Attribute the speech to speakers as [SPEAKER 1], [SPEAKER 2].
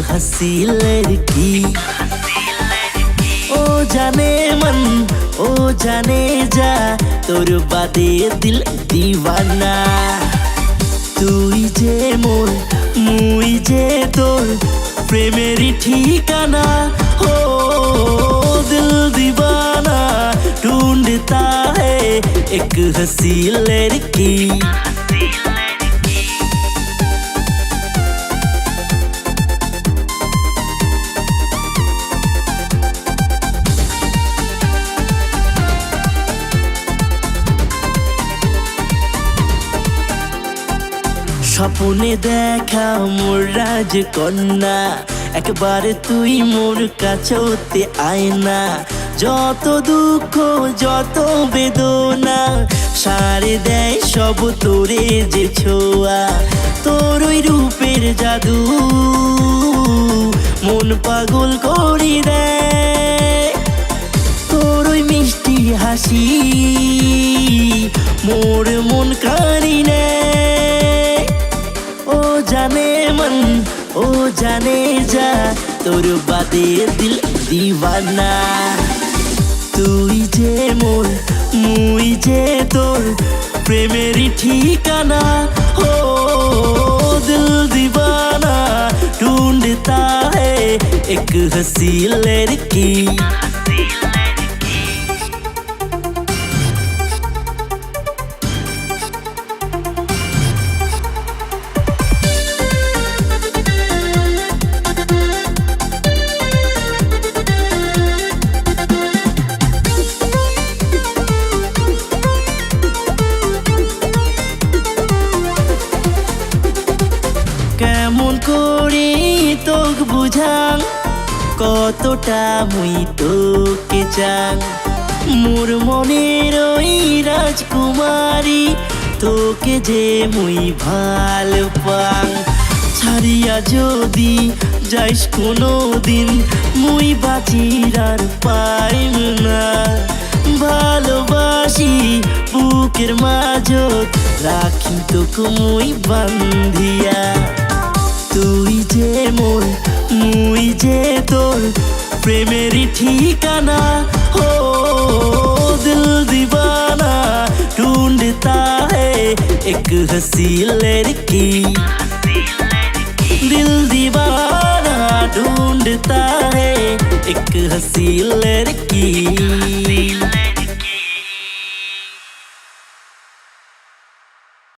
[SPEAKER 1] हंसी लड़की। ओ जाने मन ओ जाने जा तोर बादे दिल दीवाना। तुई जे मोर मुई जे तोर प्रेमेरी ठिकाना। हो दिल दीवाना ढूंढता है एक हंसी लड़की। স্বপ্নে দেখা মোর রাজকন্যা, একবার তুই মোর কাছতে আয় না। যত দুঃখ যত বেদনা সারে দেয় সব তোরে যে ছোঁয়া। তোর ওই রূপের জাদু মন পাগল করি দেয়। তোর ওই মিষ্টি হাসি মোর মন কাড়ি নেয়। ओ जाने मन ओ जाने जा तोर बादे दिल दीवाना। तुई जे मोर मुई जे तोर प्रेमेरी ठिकाना। हो दिल दीवाना ढूंढता है एक हंसी लड़की। কেমন করে তোক বুঝাং কতটা মুই তোকে চাং। মোর মনের ওই রাজকুমারী তোকে যে মুই ভাল পাং। ছাড়িয়া যদি যাইস কোনো দিন মুই বাঁচির আর পাইম না। ভালোবাসি বুকের মাঝত রাখি তোকে মুই বান্ধিয়া। তুই যে মোর মুই যে তোর প্রেমেরি ঠিকানা। हो दिल दीवाना ढूंढता है एक हंसी लड़की। दिल दीवाना ढूंढता है एक हंसी लड़की।